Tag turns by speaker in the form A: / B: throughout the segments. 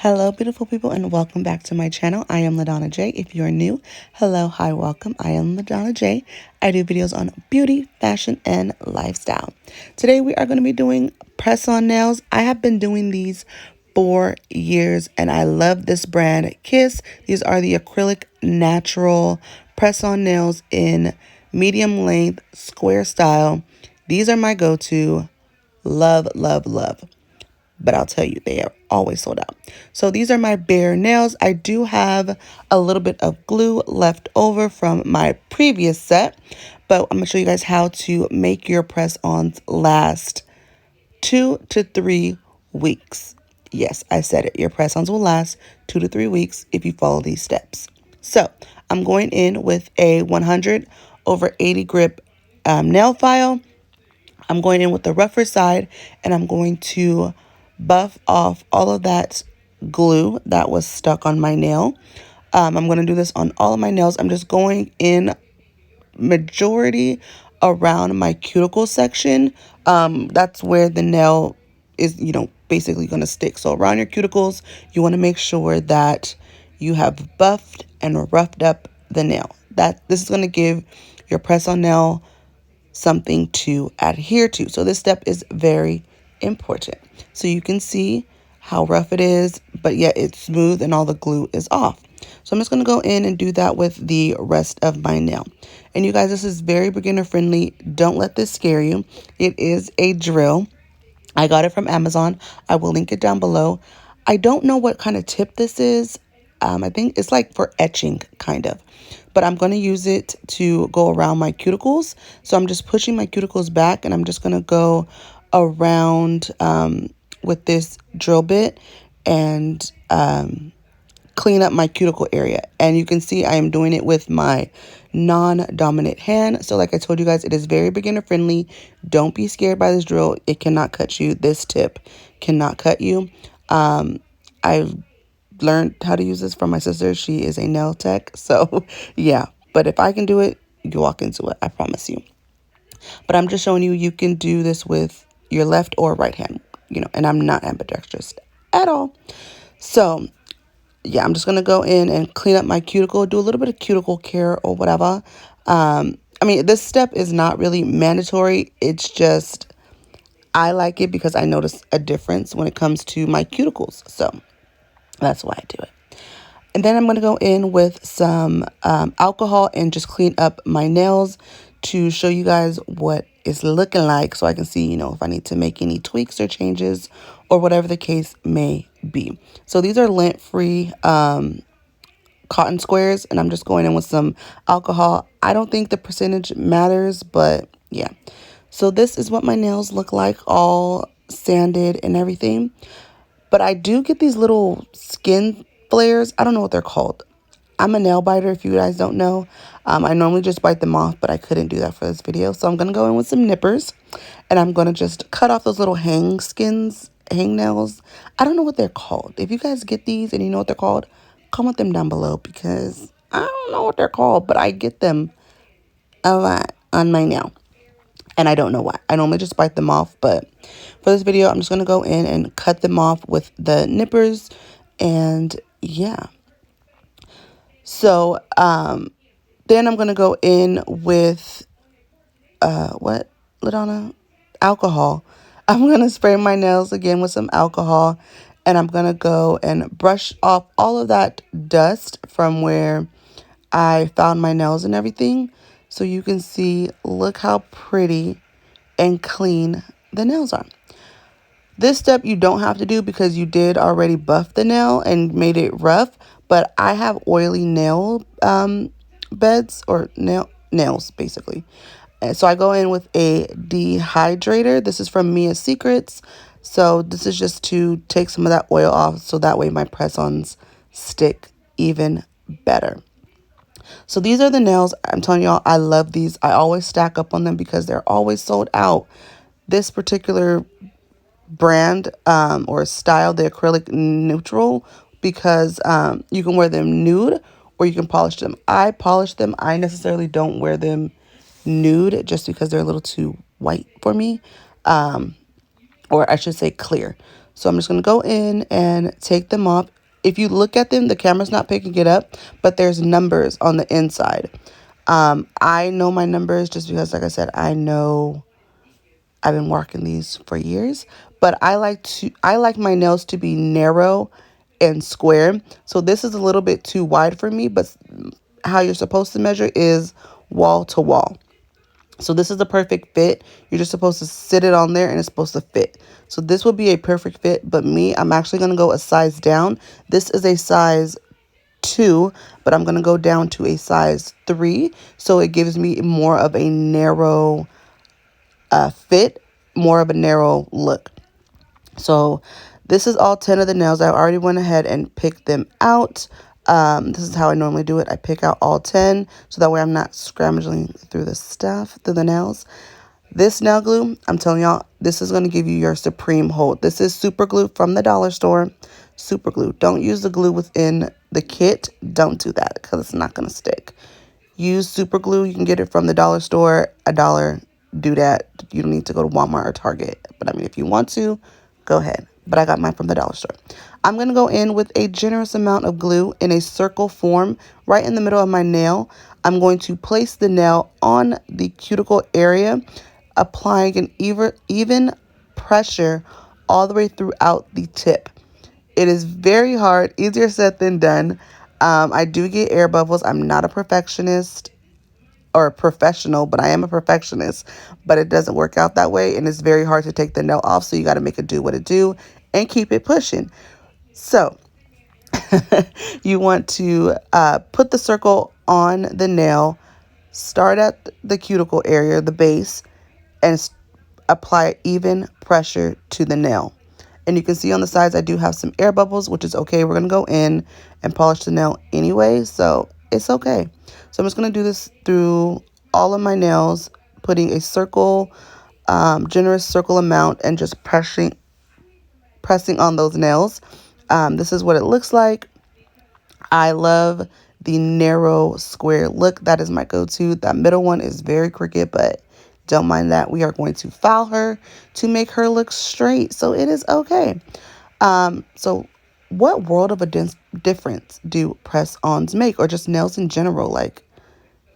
A: Hello, beautiful people, and welcome back to my channel. I am LaDonna J. If you are new, hello, hi, welcome. I am LaDonna J. I do videos on beauty, fashion, and lifestyle. Today, we are going to be doing press-on nails. I have been doing these for years, and I love this brand, Kiss. These are the acrylic natural press-on nails in medium length, square style. These are my go-to. Love, love, love. But I'll tell you, they are always sold out. So these are my bare nails. I do have a little bit of glue left over from my previous set, but I'm gonna show you guys how to make your press-ons last 2 to 3 weeks. Yes, I said it. Your press-ons will last 2 to 3 weeks if you follow these steps. So I'm going in with a 100 over 80 grip nail file. I'm going in with the rougher side, and I'm going to buff off all of that glue that was stuck on my nail. I'm going to do this on all of my nails. I'm just going in majority around my cuticle section. That's where the nail is, basically going to stick. So around your cuticles, you want to make sure that you have buffed and roughed up the nail. This is going to give your press-on nail something to adhere to. So this step is very important. So you can see how rough it is, but yet it's smooth and all the glue is off. So I'm just going to go in and do that with the rest of my nail. And you guys, this is very beginner friendly. Don't let this scare you. It is a drill. I got it from Amazon. I will link it down below. I don't know what kind of tip this is. I think it's like for etching, kind of. But I'm going to use it to go around my cuticles. So I'm just pushing my cuticles back, and I'm just going to go around with this drill bit and clean up my cuticle area. And you can see I am doing it with my non-dominant hand. So like I told you guys, it is very beginner friendly. Don't be scared by this drill. It cannot cut you. This tip cannot cut you. I learned how to use this from my sister. She is a nail tech. So yeah, but if I can do it, you walk into it. I promise you. But I'm just showing you, you can do this with your left or right hand, and I'm not ambidextrous at all. So yeah, I'm just going to go in and clean up my cuticle, do a little bit of cuticle care or whatever. This step is not really mandatory. It's just, I like it because I notice a difference when it comes to my cuticles. So that's why I do it. And then I'm going to go in with some alcohol and just clean up my nails to show you guys what it's looking like, so I can see, if I need to make any tweaks or changes or whatever the case may be. So these are lint-free cotton squares, and I'm just going in with some alcohol. I don't think the percentage matters, but yeah. So this is what my nails look like, all sanded and everything. But I do get these little skin flares. I don't know what they're called. I'm a nail biter, if you guys don't know. I normally just bite them off, but I couldn't do that for this video. So I'm going to go in with some nippers, and I'm going to just cut off those little hang nails. I don't know what they're called. If you guys get these and you know what they're called, comment them down below, because I don't know what they're called, but I get them a lot on my nail. And I don't know why. I normally just bite them off, but for this video, I'm just going to go in and cut them off with the nippers. And yeah. So, then I'm going to go in with, what, LaDonna? Alcohol. I'm going to spray my nails again with some alcohol, and I'm going to go and brush off all of that dust from where I found my nails and everything. So you can see, look how pretty and clean the nails are. This step you don't have to do because you did already buff the nail and made it rough. But I have oily nail beds, or nails basically. And so I go in with a dehydrator. This is from Mia Secrets. So this is just to take some of that oil off, so that way my press-ons stick even better. So these are the nails. I'm telling y'all, I love these. I always stack up on them because they're always sold out. This particular brand or style, the acrylic neutral, because you can wear them nude or you can polish them. I polish them. I necessarily don't wear them nude just because they're a little too white for me, or I should say clear. So I'm just going to go in and take them off. If you look at them, the camera's not picking it up, but there's numbers on the inside. I know my numbers just because, like I said, I know I've been working these for years, but I like my nails to be narrow and square. So this is a little bit too wide for me, but how you're supposed to measure is wall to wall. So this is the perfect fit. You're just supposed to sit it on there and it's supposed to fit. So this would be a perfect fit, but me, I'm actually going to go a size down. This is a size 2, but I'm going to go down to a size 3. So it gives me more of a narrow fit, more of a narrow look. So this is all 10 of the nails. I already went ahead and picked them out. This is how I normally do it. I pick out all 10 so that way I'm not scrounging through the stuff, through the nails. This nail glue, I'm telling y'all, this is going to give you your supreme hold. This is super glue from the dollar store. Super glue. Don't use the glue within the kit. Don't do that because it's not going to stick. Use super glue. You can get it from the dollar store. $1. Do that. You don't need to go to Walmart or Target. But I mean, if you want to, go ahead. But I got mine from the dollar store. I'm going to go in with a generous amount of glue in a circle form right in the middle of my nail. I'm going to place the nail on the cuticle area, applying an even pressure all the way throughout the tip. It is very hard, easier said than done. I do get air bubbles. I'm not a perfectionist or a professional, but I am a perfectionist. But it doesn't work out that way, and it's very hard to take the nail off, so you got to make it do what it do and keep it pushing. So you want to put the circle on the nail, start at the cuticle area, the base, and apply even pressure to the nail. And you can see on the sides I do have some air bubbles, which is okay. We're going to go in and polish the nail anyway, so it's okay. So I'm just going to do this through all of my nails, putting a circle, generous circle amount, and just pressing on those nails. This is what it looks like. I love the narrow square look. That is my go-to. That middle one is very crooked, but don't mind that. We are going to file her to make her look straight, so it is okay. So what world of a difference do press-ons make, or just nails in general? Like,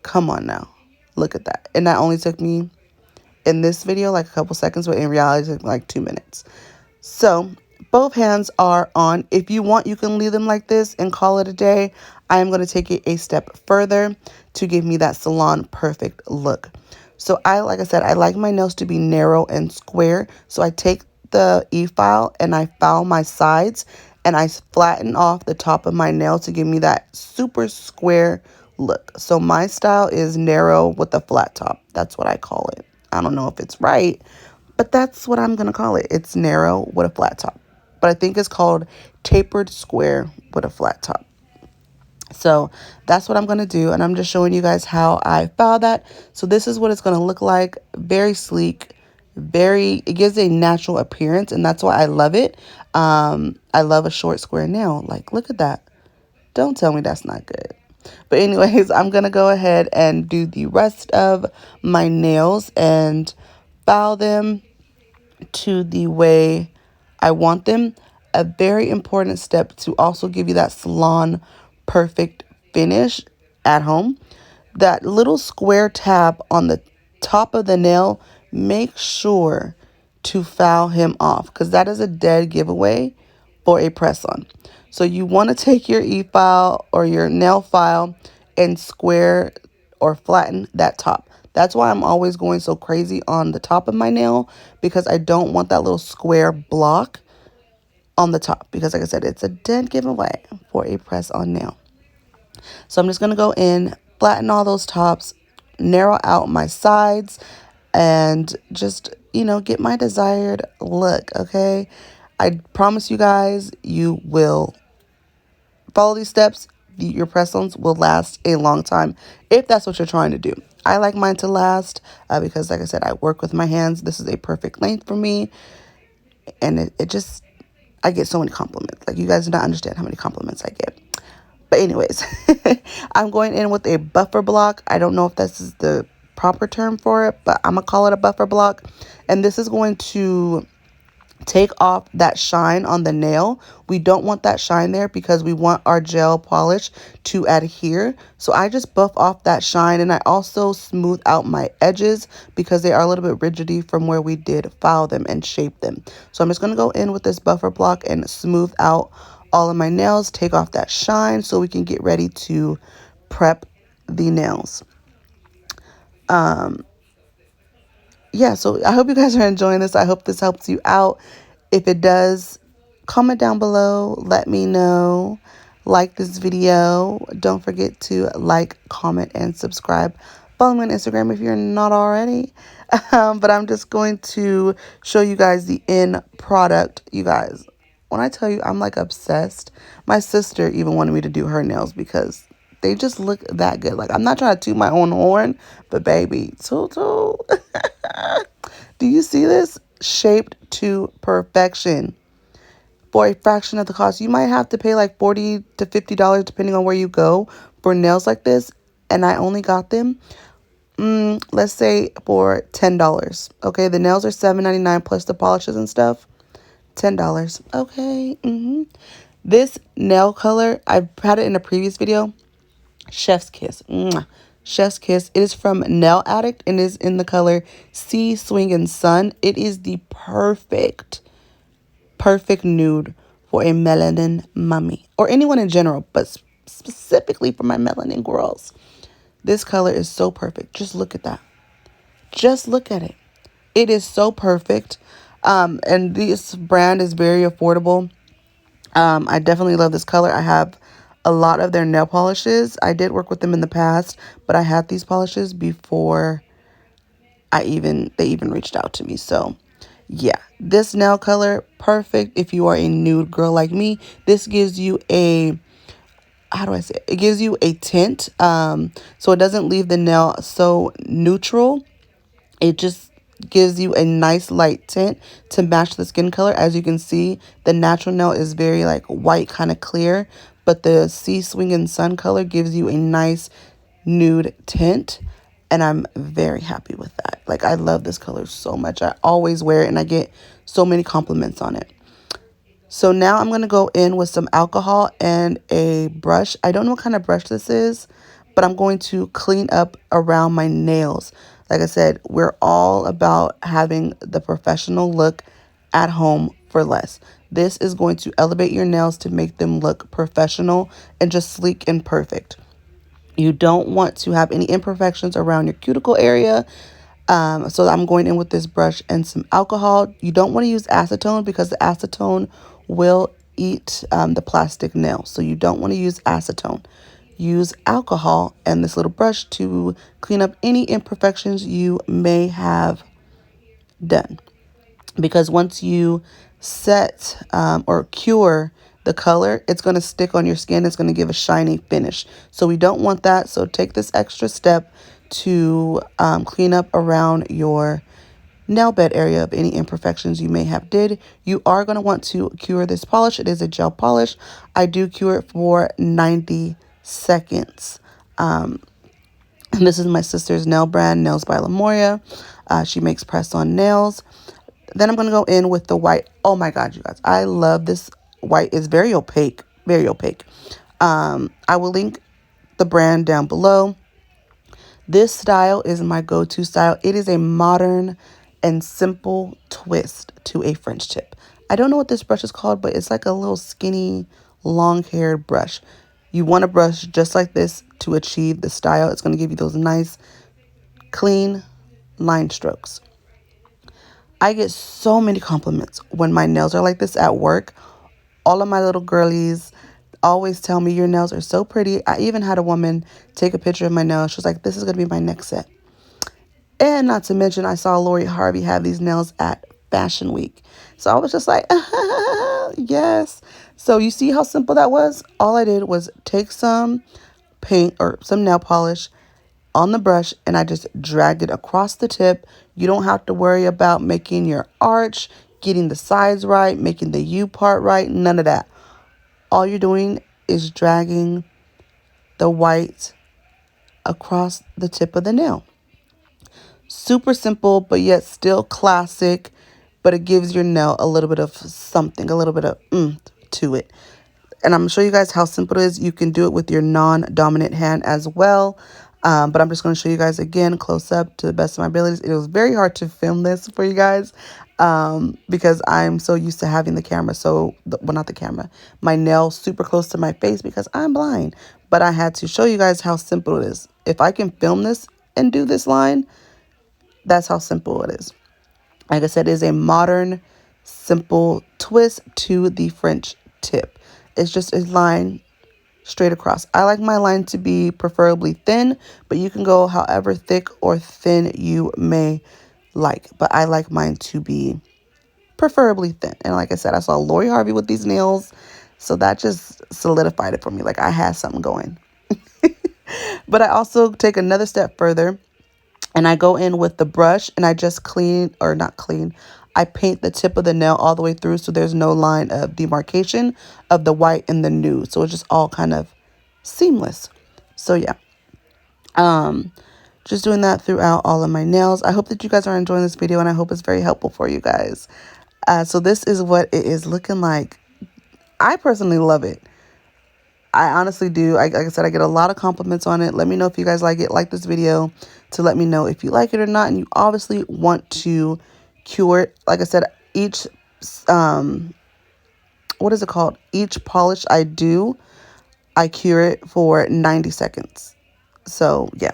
A: come on now. Look at that. And that only took me, in this video, like a couple seconds, but in reality, it took like 2 minutes. So both hands are on. If you want, you can leave them like this and call it a day. I am going to take it a step further to give me that salon perfect look. So like I said, I like my nails to be narrow and square. So I take the e-file and I file my sides and I flatten off the top of my nail to give me that super square look. So my style is narrow with a flat top. That's what I call it. I don't know if it's right, but that's what I'm going to call it. It's narrow with a flat top. But I think it's called tapered square with a flat top. So that's what I'm going to do. And I'm just showing you guys how I file that. So this is what it's going to look like. Very sleek. It gives a natural appearance. And that's why I love it. I love a short square nail. Like, look at that. Don't tell me that's not good. But anyways, I'm going to go ahead and do the rest of my nails and file them to the way I want them. A very important step to also give you that salon perfect finish at home. That little square tab on the top of the nail, make sure to file him off because that is a dead giveaway for a press on. So you want to take your e-file or your nail file and square or flatten that top. That's why I'm always going so crazy on the top of my nail, because I don't want that little square block on the top, because like I said, it's a dead giveaway for a press on nail. So I'm just going to go in, flatten all those tops, narrow out my sides, and just, get my desired look, okay? I promise you guys, you will follow these steps. Your press-ons will last a long time if that's what you're trying to do. I like mine to last because, like I said, I work with my hands. This is a perfect length for me. And I get so many compliments. Like, you guys do not understand how many compliments I get. But anyways, I'm going in with a buffer block. I don't know if this is the proper term for it, but I'm going to call it a buffer block. And this is going to take off that shine on the nail. We don't want that shine there because we want our gel polish to adhere. So I just buff off that shine, and I also smooth out my edges because they are a little bit rigidy from where we did file them and shape them. So I'm just going to go in with this buffer block and smooth out all of my nails, take off that shine so we can get ready to prep the nails. Yeah, so I hope you guys are enjoying this. I hope this helps you out. If it does, comment down below. Let me know. Like this video. Don't forget to like, comment, and subscribe. Follow me on Instagram if you're not already. But I'm just going to show you guys the end product, you guys. When I tell you I'm like obsessed, my sister even wanted me to do her nails because they just look that good. Like, I'm not trying to toot my own horn, but baby, toot toot. Do you see this? Shaped to perfection for a fraction of the cost. You might have to pay like $40 to $50 depending on where you go for nails like this. And I only got them, let's say for $10. Okay, the nails are $7.99 plus the polishes and stuff. $10. Okay. This nail color, I've had it in a previous video. Chef's Kiss. Mwah. Chef's Kiss. It is from Nail Addict and is in the color Sea Swingin' Sun. It is the perfect nude for a melanin mummy or anyone in general, but specifically for my melanin girls. This color is so perfect. Just look at that. Just look at it. It is so perfect. And this brand is very affordable. I definitely love this color. I have a lot of their nail polishes. I did work with them in the past, but I had these polishes before they even reached out to me. So yeah, this nail color, perfect if you are a nude girl like me. This gives you a, how do I say it? It gives you a tint, so it doesn't leave the nail so neutral. It just gives you a nice light tint to match the skin color. As you can see, the natural nail is very like white, kind of clear, but the Sea Swingin' Sun color gives you a nice nude tint, and I'm very happy with that. Like, I love this color so much. I always wear it, and I get so many compliments on it. So now I'm going to go in with some alcohol and a brush. I don't know what kind of brush this is, but I'm going to clean up around my nails. Like I said, we're all about having the professional look at home for less. This is going to elevate your nails to make them look professional and just sleek and perfect. You don't want to have any imperfections around your cuticle area. So I'm going in with this brush and some alcohol. You don't want to use acetone because the acetone will eat the plastic nail. So you don't want to use acetone. Use alcohol and this little brush to clean up any imperfections you may have done. Because once you set or cure the color, it's going to stick on your skin. It's going to give a shiny finish. So we don't want that. So take this extra step to clean up around your nail bed area of any imperfections you may have did. You are going to want to cure this polish. It is a gel polish. I do cure it for 90 seconds. And this is my sister's nail brand, Nails by Lamoria. She makes press-on nails. Then I'm going to go in with the white. Oh my God, you guys. I love this white. It's very opaque. Very opaque. I will link the brand down below. This style is my go-to style. It is a modern and simple twist to a French tip. I don't know what this brush is called, but it's like a little skinny, long-haired brush. You want a brush just like this to achieve the style. It's going to give you those nice, clean line strokes. I get so many compliments when my nails are like this at work. All of my little girlies always tell me your nails are so pretty. I even had a woman take a picture of my nails. She was like, this is going to be my next set. And not to mention, I saw Lori Harvey have these nails at Fashion Week. So I was just like, yes. So you see how simple that was? All I did was take some paint or some nail polish on the brush, and I just dragged it across the tip. You don't have to worry about making your arch, getting the sides right, making the U part right, none of that. All you're doing is dragging the white across the tip of the nail. Super simple, but yet still classic. but it gives your nail a little bit of something, a little bit of to it. And I'm going to show you guys how simple it is. You can do it with your non-dominant hand as well. But I'm just going to show you guys again close up to the best of my abilities. It was very hard to film this for you guys because I'm so used to having the camera. Well, not the camera, my nail super close to my face because I'm blind. But I had to show you guys how simple it is. If I can film this and do this line, that's how simple it is. Like I said, it is a modern, simple twist to the French tip. It's just a line straight across. I like my line to be preferably thin, but you can go however thick or thin you may like. But I like mine to be preferably thin. And like I said, I saw Lori Harvey with these nails, so that just solidified it for me. Like I had something going. But I also take another step further, and I go in with the brush and I just I paint the tip of the nail all the way through so there's no line of demarcation of the white and the nude. So it's just all kind of seamless. So yeah, just doing that throughout all of my nails. I hope that you guys are enjoying this video and I hope it's very helpful for you guys. So this is what it is looking like. I personally love it. I honestly do. Like I said, I get a lot of compliments on it. Let me know if you guys like it. Like this video to let me know if you like it or not. And you obviously want to cure it. Like I said, each, what is it called? Each polish I do, I cure it for 90 seconds. So yeah,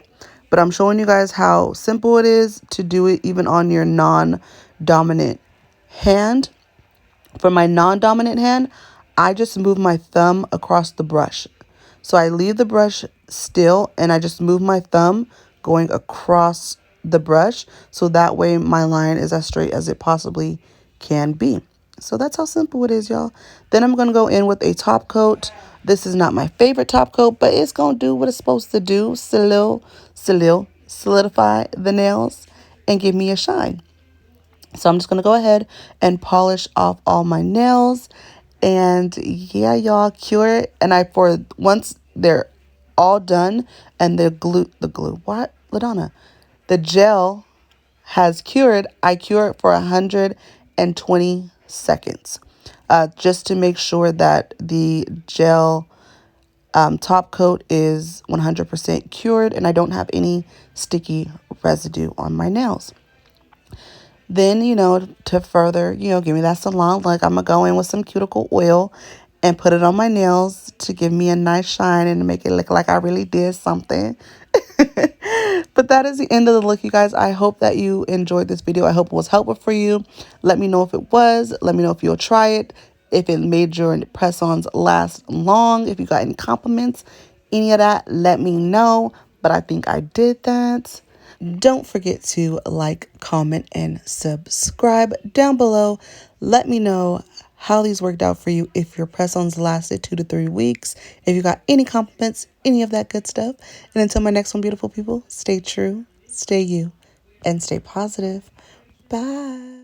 A: but I'm showing you guys how simple it is to do it even on your non-dominant hand. For my non-dominant hand, I just move my thumb across the brush. So I leave the brush still and I just move my thumb going across the brush. So that way my line is as straight as it possibly can be. So that's how simple it is, y'all. Then I'm going to go in with a top coat. This is not my favorite top coat, but it's going to do what it's supposed to do. Solidify the nails and give me a shine. So I'm just going to go ahead and polish off all my nails. And yeah, y'all, cure it. And once they're all done and the gel has cured, I cure it for 120 seconds. Just to make sure that the gel top coat is 100% cured and I don't have any sticky residue on my nails. Then, to further, give me that salon look, I'm going to go in with some cuticle oil and put it on my nails to give me a nice shine and to make it look like I really did something. But that is the end of the look, you guys. I hope that you enjoyed this video. I hope it was helpful for you. Let me know if it was. Let me know if you'll try it. If it made your press-ons last long. If you got any compliments, any of that, let me know. But I think I did that. Don't forget to like, comment, and subscribe down below. Let me know how these worked out for you, if your press-ons lasted 2 to 3 weeks, if you got any compliments, any of that good stuff. And until my next one, beautiful people, stay true, stay you, and stay positive. Bye.